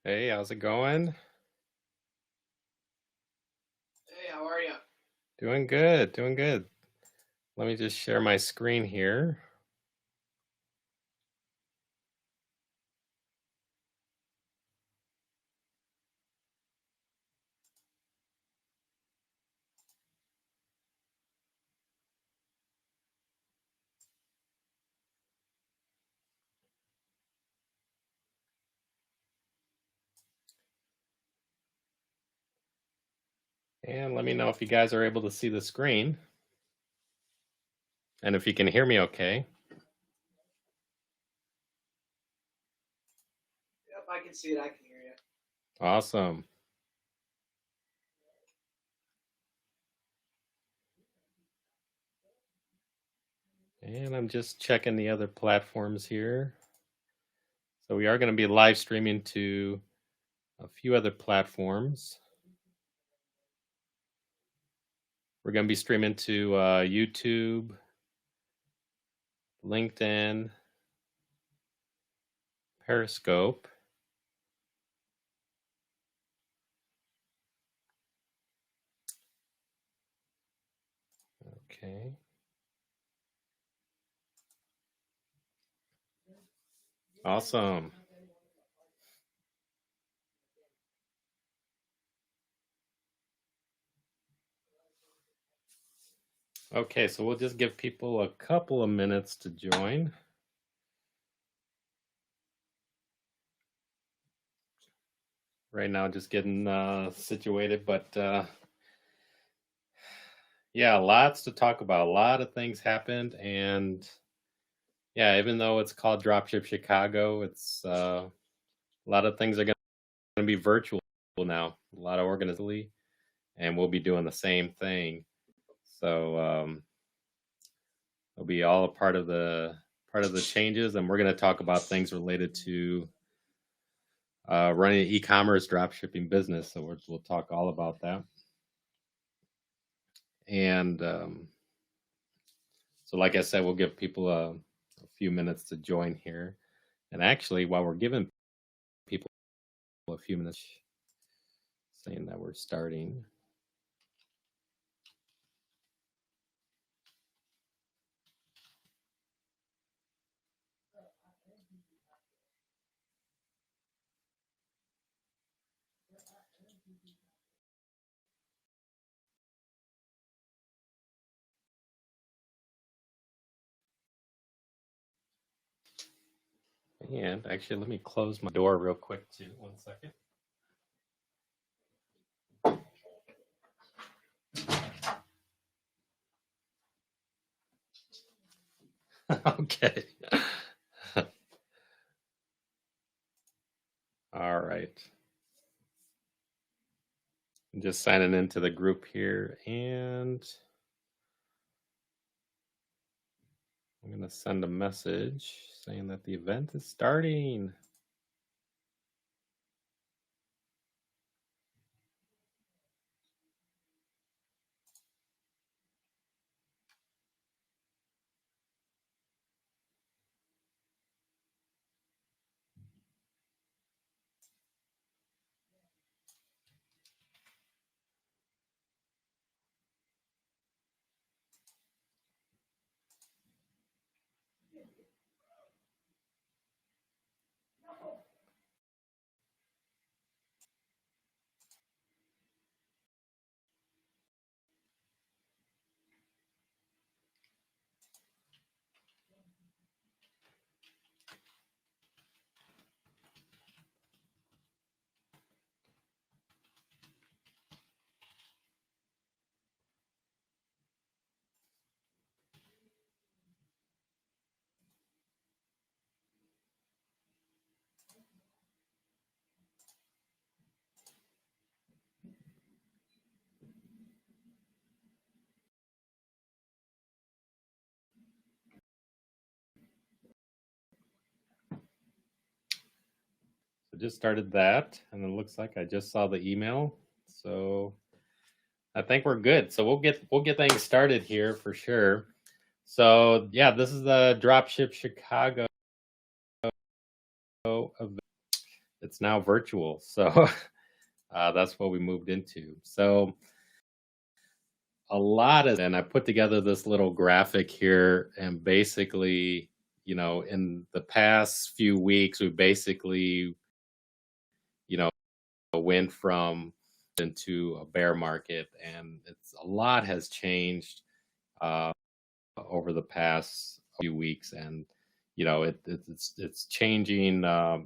Hey, how's it going? Hey, how are you? Doing good, doing good. Let me just share my screen here. And let me know if you guys are able to see the screen and if you can hear me okay. Yep, I can see it. I can hear you. Awesome. And I'm just checking the other platforms here. So we are going to be live streaming to a few other platforms. We're going to be streaming to YouTube, LinkedIn, Periscope. Okay. Awesome. Okay, so we'll just give people a couple of minutes to join. Right now, just getting situated, but yeah, lots to talk about. A lot of things happened, and yeah, even though it's called Dropship Chicago, it's a lot of things are going to be virtual now. A lot of organizationally, and we'll be doing the same thing. So it'll be all a part of the changes, and we're going to talk about things related to running an e-commerce dropshipping business. So we'll talk all about that. And so, like I said, we'll give people a few minutes to join here. And actually, while we're giving people a few minutes, saying that we're starting. And actually, let me close my door real quick, too. 1 second. Okay. All right. I'm just signing into the group here, and I'm going to send a message saying that the event is starting. So just started that, and it looks like I just saw the email. So I think we're good. So we'll get things started here for sure. So yeah, this is the Dropship Chicago event. it's now virtual. So that's what we moved into. So and I put together this little graphic here, and basically, in the past few weeks, we basically, you know, went from into a bear market, and it's a lot has changed uh, over the past few weeks, and it's changing, a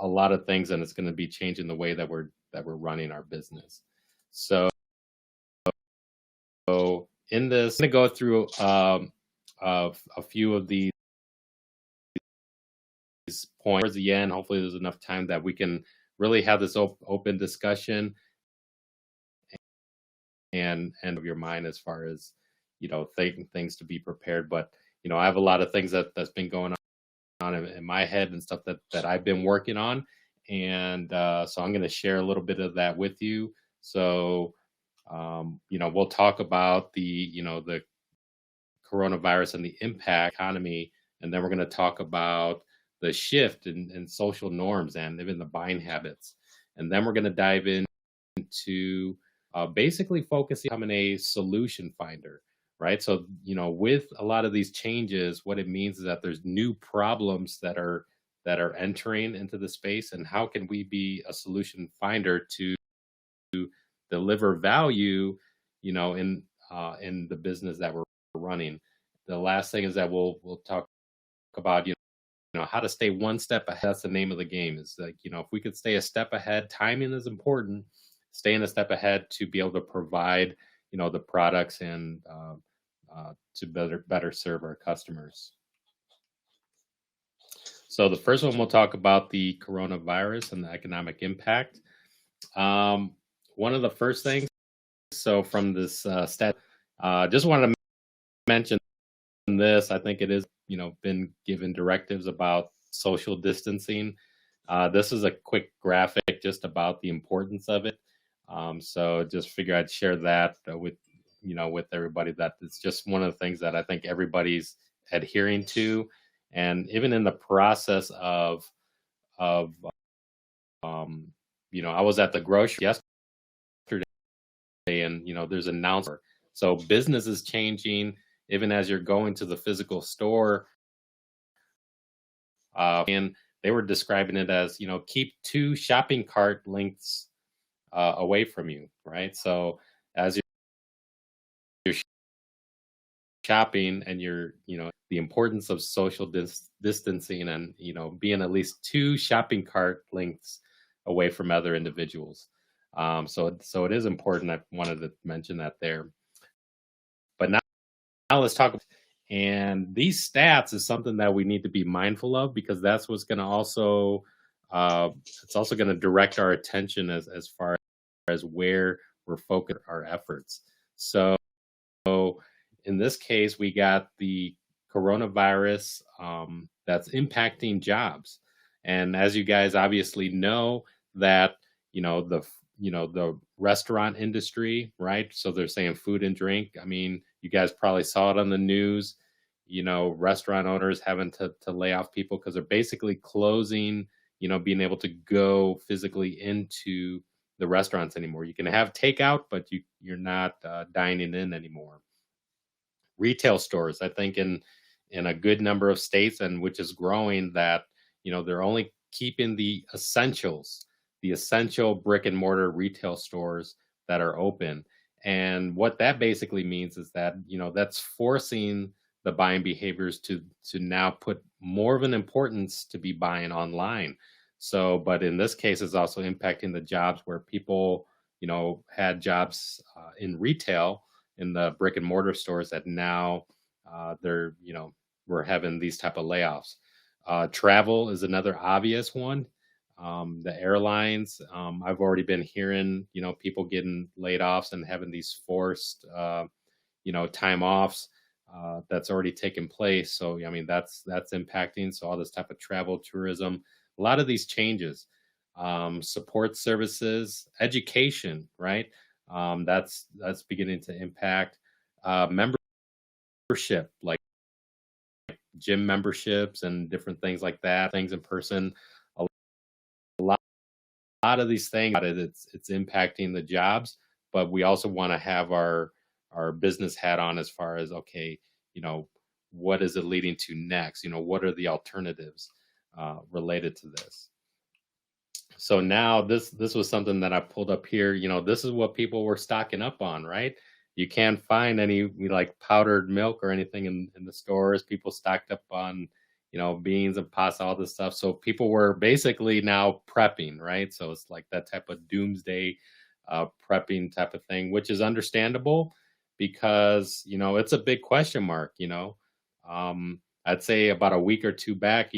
lot of things, and it's going to be changing the way that we're running our business. So in this, I'm going to go through a few of these points towards the end. Hopefully, there's enough time that we can really have this open discussion and of your mind as far as thinking things to be prepared. But I have a lot of things that's been going on in my head and stuff that I've been working on, and so I'm going to share a little bit of that with you. So we'll talk about the coronavirus and the impact economy, and then we're going to talk about the shift in social norms and even the buying habits, and then we're going to dive into basically focusing on becoming a solution finder, right? So with a lot of these changes, what it means is that there's new problems that are entering into the space, and how can we be a solution finder to deliver value, in the business that we're running. The last thing is that we'll talk about how to stay one step ahead. That's the name of the game. Is like if we could stay a step ahead, timing is important. Staying a step ahead to be able to provide the products and to better serve our customers. So the first one, we'll talk about the coronavirus and the economic impact. One of the first things, so from this stat, just wanted to mention this. I think it is, been given directives about social distancing. This is a quick graphic just about the importance of it. So just figure I'd share that with everybody, that it's just one of the things that I think everybody's adhering to. And even in the process of I was at the grocery yesterday, and there's an announcement. So business is changing even as you're going to the physical store. And they were describing it as keep 2 shopping cart lengths away from you, right? So as you're shopping, and you're the importance of social distancing, and being at least 2 shopping cart lengths away from other individuals. So it is important. I wanted to mention that there. But now let's talk. And these stats is something that we need to be mindful of, because that's what's going to also it's also going to direct our attention as far as where we're focusing our efforts. So in this case, we got the coronavirus that's impacting jobs. And as you guys obviously know, that the restaurant industry, right? So they're saying food and drink. I mean, you guys probably saw it on the news. Restaurant owners having to lay off people because they're basically closing. Being able to go physically into the restaurants anymore. You can have takeout, but you're not dining in anymore. Retail stores, I think in a good number of states, and which is growing, that they're only keeping the essential brick and mortar retail stores that are open. And what that basically means is that that's forcing the buying behaviors to now put more of an importance to be buying online. So, but in this case, it's also impacting the jobs where people had jobs in retail, in the brick and mortar stores, that now we're having these type of layoffs. Travel is another obvious one. The airlines, I've already been hearing people getting laid offs and having these forced time offs that's already taken place. So I mean, that's impacting. So all this type of travel, tourism, a lot of these changes. Support services, education, right? That's beginning to impact. Membership, like gym memberships and different things like that, things in person. lot of these things, it's impacting the jobs, but we also want to have our business hat on as far as, okay, you know, what is it leading to next? What are the alternatives related to this? So now this was something that I pulled up here. This is what people were stocking up on, right? You can't find any like powdered milk or anything in the stores. People stocked up on, beans and pasta, all this stuff. So people were basically now prepping, right? So it's like that type of doomsday prepping type of thing, which is understandable because, it's a big question mark, I'd say about a week or two back,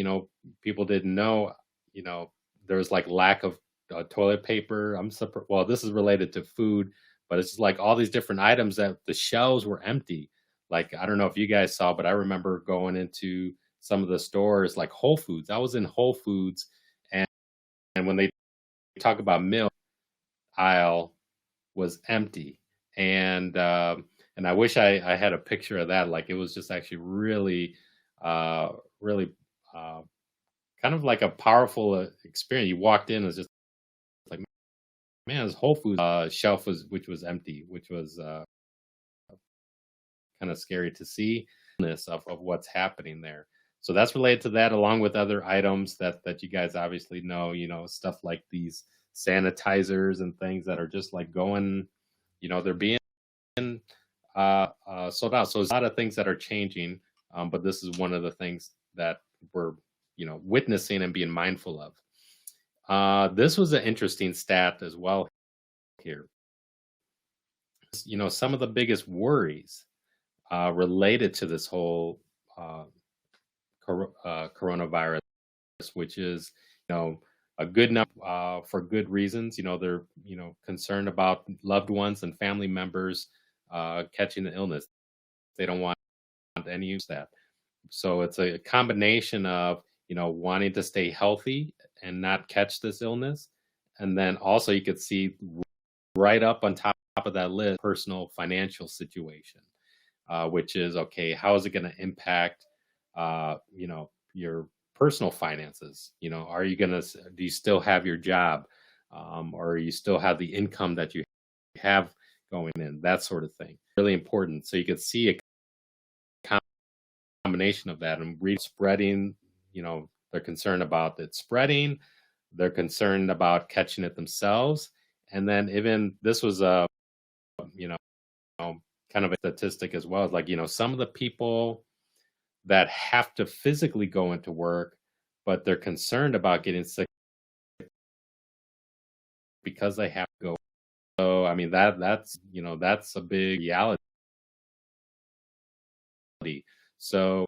people didn't know, you know, there was like lack of toilet paper. Well, this is related to food, but it's just like all these different items that the shelves were empty. Like, I don't know if you guys saw, but I remember going into some of the stores like Whole Foods. I was in Whole Foods, and when they talk about milk, aisle was empty. And I wish I had a picture of that. Like, it was just actually really, really kind of like a powerful experience. You walked in, it was just like, man, this Whole Foods shelf which was empty, which was kind of scary to see of what's happening there. So that's related to that, along with other items that you guys obviously know. Stuff like these sanitizers and things that are just like going, they're being sold out. So there's a lot of things that are changing, but this is one of the things that we're witnessing and being mindful of. This was an interesting stat as well here. Some of the biggest worries related to this whole coronavirus, which is a good number for good reasons. They're concerned about loved ones and family members catching the illness. They don't want any use of that. So it's a combination of wanting to stay healthy and not catch this illness, and then also you could see right up on top of that list, personal financial situation, which is, okay, how is it going to impact your personal finances? Are you going to, do you still have your job, or you still have the income that you have going in, that sort of thing? Really important. So you could see a combination of that, and spreading, they're concerned about it spreading, they're concerned about catching it themselves. And then even this was a kind of a statistic as well. It's like, some of the people that have to physically go into work, but they're concerned about getting sick because they have to go. So I mean, that's a big reality. So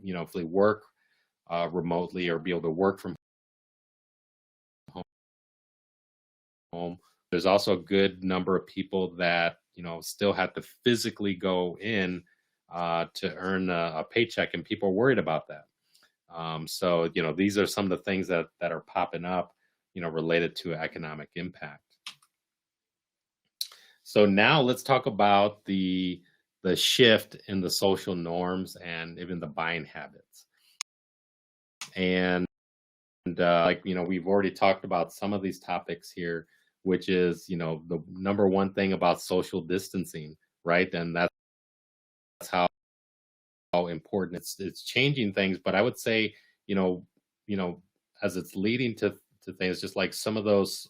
if they work remotely or be able to work from home, there's also a good number of people that still have to physically go in to earn a paycheck, and people are worried about that. So these are some of the things that are popping up related to economic impact. So now let's talk about the shift in the social norms and even the buying habits. And we've already talked about some of these topics here, which is the number one thing about social distancing, right? And that's how important it's changing things. But I would say as it's leading to things, just like some of those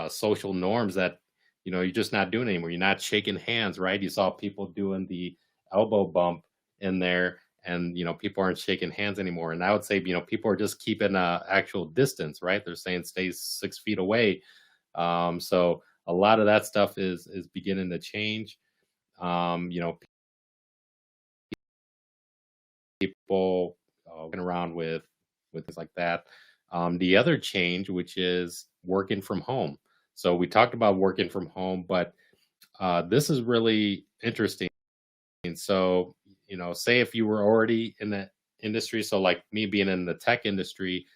social norms that you're just not doing anymore. You're not shaking hands, right? You saw people doing the elbow bump in there, and people aren't shaking hands anymore. And I would say people are just keeping actual distance, right? They're saying stay 6 feet away. So a lot of that stuff is beginning to change. People walking around with things like that. The other change, which is working from home. So we talked about working from home, but this is really interesting. So, say if you were already in the industry, so like me being in the tech industry,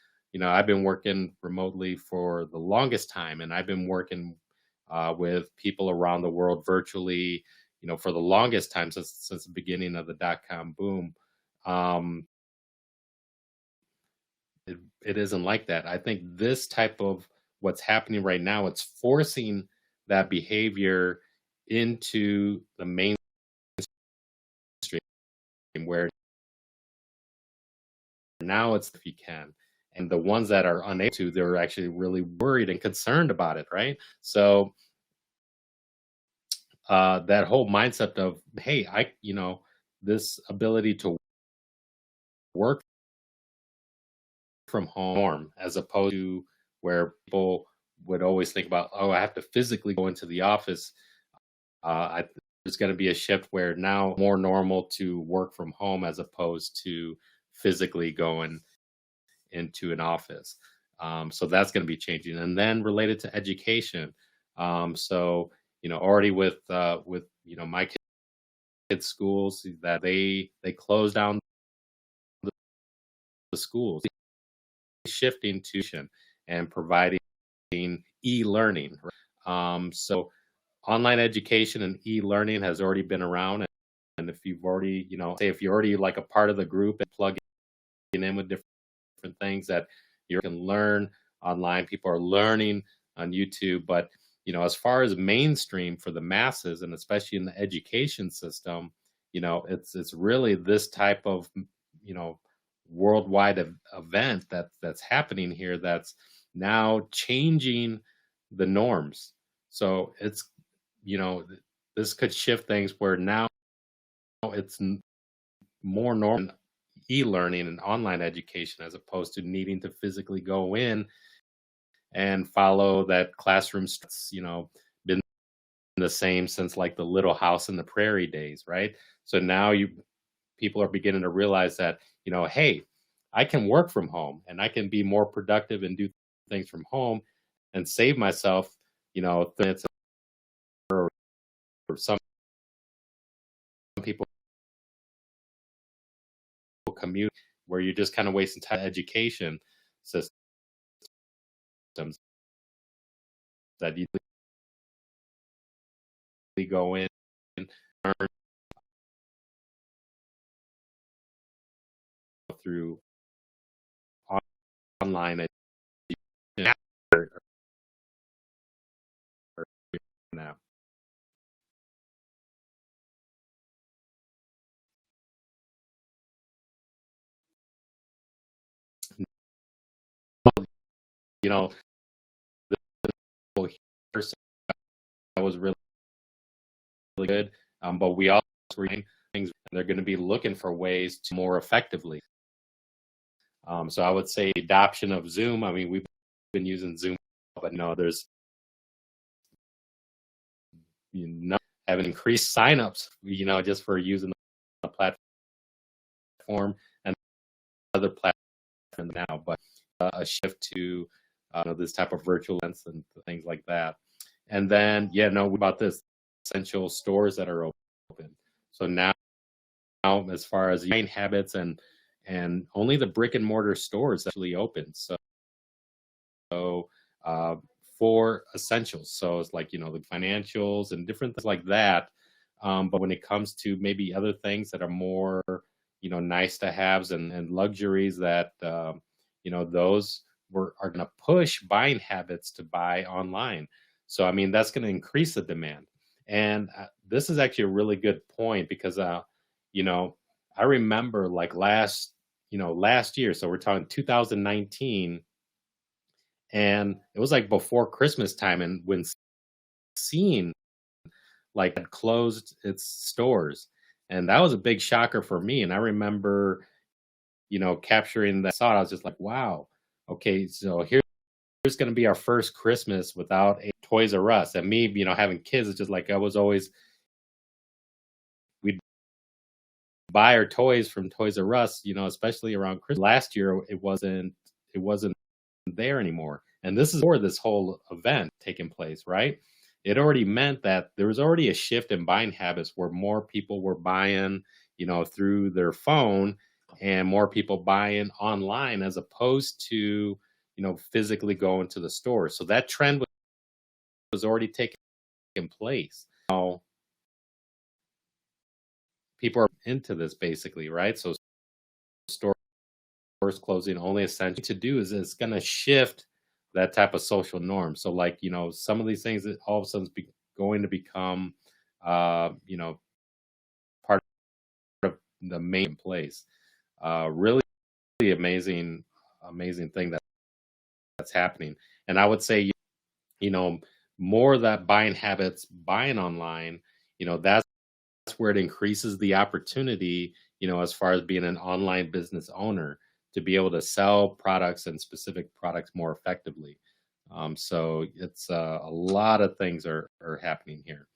I've been working remotely for the longest time, and I've been working with people around the world virtually, for the longest time since the beginning of the dot-com boom. Um, it isn't like that. I think this type of what's happening right now, it's forcing that behavior into the mainstream where now it's if you can. And the ones that are unable to, they're actually really worried and concerned about it, right? So that whole mindset of, hey, this ability to work from home as opposed to where people would always think about, oh, I have to physically go into the office. There's going to be a shift where now more normal to work from home as opposed to physically going into an office. So that's going to be changing. And then related to education. So, already with my kids' schools that they closed down the schools, shifting to and providing e-learning. So online education and e-learning has already been around. And if you've already, say if you're already like a part of the group and plugging in with different things that you can learn online, people are learning on YouTube. But, as far as mainstream for the masses, and especially in the education system, it's really this type of, worldwide event that's happening here that's now changing the norms. So it's, this could shift things where now it's more normal e-learning and online education as opposed to needing to physically go in and follow that classroom, been the same since like the Little House in the Prairie days, right? So now people are beginning to realize that, hey, I can work from home and I can be more productive and do things from home and save myself, minutes or some people commute where you're just kind of wasting time. Education systems that you go in and learn through online education now. You know, the people here that was really, really good. But we also reading things they're going to be looking for ways to more effectively. So I would say adoption of Zoom. I mean, we've been using Zoom, but no, there's having increased signups, just for using the platform and other platforms now. But a shift to this type of virtual events and things like that. And then, about this essential stores that are open. So now, as far as buying habits and only the brick and mortar stores actually open. So for essentials, so it's like the financials and different things like that. But when it comes to maybe other things that are more nice to haves and luxuries that those are going to push buying habits to buy online. So I mean that's going to increase the demand. And this is actually a really good point because I remember like last year, so we're talking 2019, and it was like before Christmas time, and when Scene like had closed its stores, and that was a big shocker for me. And I remember capturing that. Saw it, I was just like, wow, okay, so here's going to be our first Christmas without a Toys R Us. And me, having kids, it's just like I was always, we'd buy our toys from Toys R Us, especially around Christmas. Last year, it wasn't there anymore. And this is for this whole event taking place, right? It already meant that there was already a shift in buying habits where more people were buying, through their phone and more people buying online as opposed to, physically going to the store. So that trend was already taking place. Now, people are into this basically, right? So stores stores closing, only essential to do is it's going to shift that type of social norm. So, like, some of these things that all of a sudden going to become, part of the main place. Really amazing, amazing thing that's happening. And I would say, you know, more of that buying habits, buying online, that's where it increases the opportunity, as far as being an online business owner to be able to sell products and specific products more effectively. So it's a lot of things are happening here.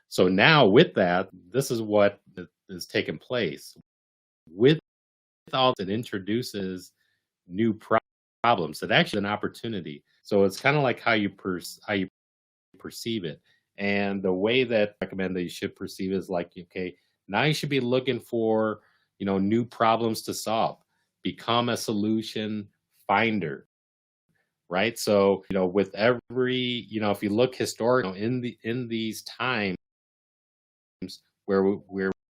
So now with that, this is what is taking place. With all that introduces new problems, it actually is an opportunity. So it's kind of like how you perceive it. And the way that I recommend that you should perceive is like, okay, now you should be looking for, new problems to solve. Become a solution finder, right? So, with every, if you look historically, in these times where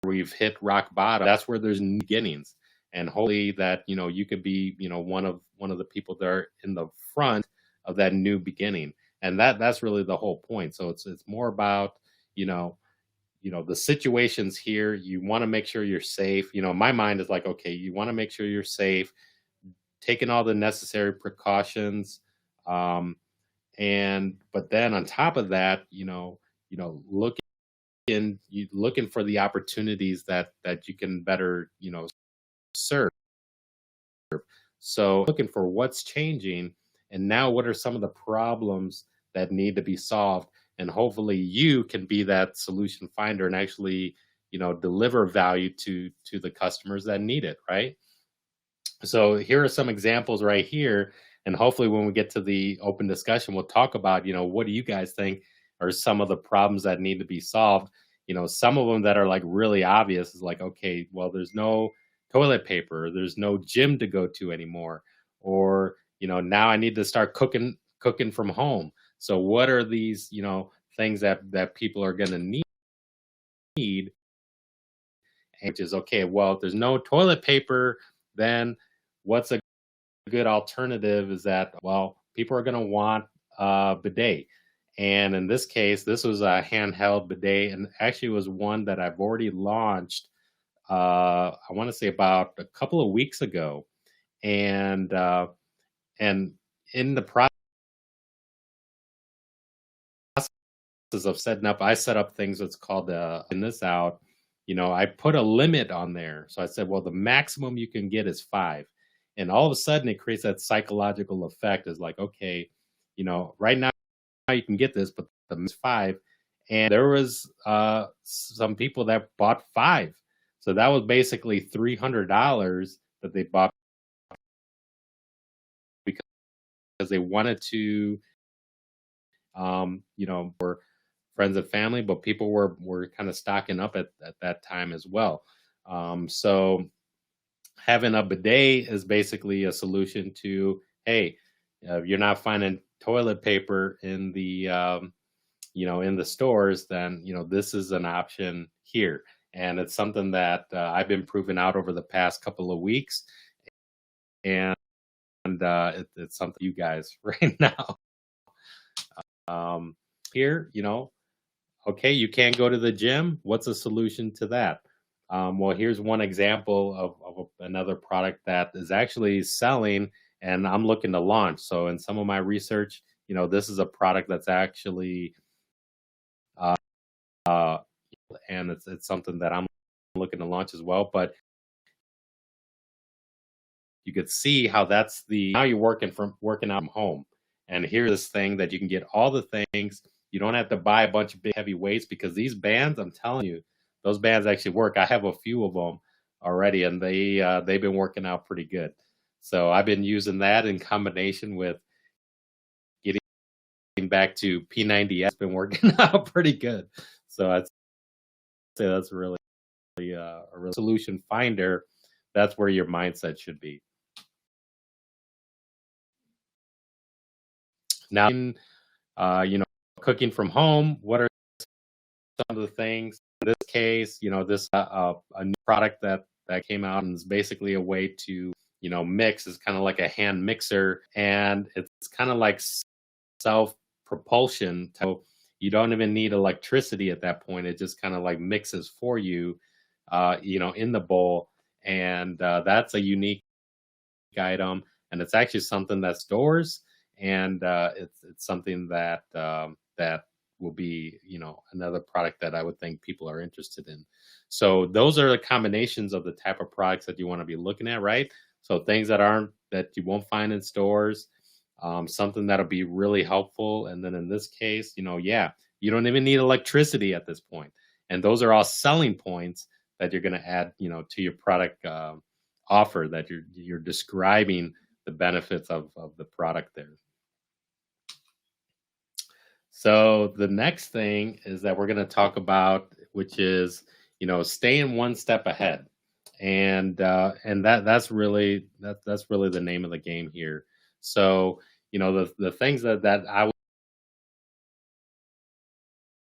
we've hit rock bottom, that's where there's new beginnings. And hopefully that, you could be, one of the people that are in the front of that new beginning. And that's really the whole point. So it's more about, the situations here. You want to make sure you're safe. My mind is like, okay, you want to make sure you're safe, taking all the necessary precautions. But then on top of that, looking for the opportunities that you can better, serve. So looking for what's changing, and now what are some of the problems that need to be solved, and hopefully you can be that solution finder and actually, deliver value to the customers that need it, right? So here are some examples right here, and hopefully when we get to the open discussion, we'll talk about, what do you guys think are some of the problems that need to be solved. Some of them that are like really obvious is like, okay, well, there's no toilet paper, there's no gym to go to anymore, or now I need to start cooking from home. So what are these, things that people are going to need? Which is okay. Well, if there's no toilet paper, then what's a good alternative is that, well, people are going to want a bidet. And in this case, this was a handheld bidet, and actually was one that I've already launched. I want to say about a couple of weeks ago, and in the process of setting up, I set up things that's called in this out. I put a limit on there, so I said, well, the maximum you can get is 5, and all of a sudden it creates that psychological effect. Is like, okay, right now you can get this, but the is 5. And there was some people that bought 5. So that was basically $300 that they bought because they wanted to, for friends and family, but people were kind of stocking up at that time as well. So having a bidet is basically a solution to, hey, you're not finding toilet paper in the in the stores, then this is an option here, and it's something that I've been proving out over the past couple of weeks, and it's something you guys right now. Here, okay, you can't go to the gym. What's a solution to that? Well, here's one example of another product that is actually selling, and I'm looking to launch. So in some of my research, this is a product that's actually, uh, and it's something that I'm looking to launch as well. But you could see how that's now you're working out from home, and here's this thing that you can get all the things. You don't have to buy a bunch of big heavy weights, because these bands, I'm telling you, those bands actually work. I have a few of them already, and they've been working out pretty good. So I've been using that in combination with getting back to P90S. It's been working out pretty good. So I'd say that's really a real solution finder. That's where your mindset should be. Now, cooking from home, what are some of the things? In this case, this a new product that came out, and is basically a way to, mix. It's kind of like a hand mixer, and it's kind of like self propulsion. So you don't even need electricity at that point. It just kind of like mixes for you, in the bowl. And that's a unique item, and it's actually something that stores, and it's something that that will be another product that I would think people are interested in. So those are the combinations of the type of products that you want to be looking at, right? So things that you won't find in stores, something that'll be really helpful, and then in this case, yeah, you don't even need electricity at this point, and those are all selling points that you're going to add, to your product offer, that you're describing the benefits of the product there. So the next thing is that we're going to talk about, which is staying one step ahead, and that's really the name of the game here. So the things that I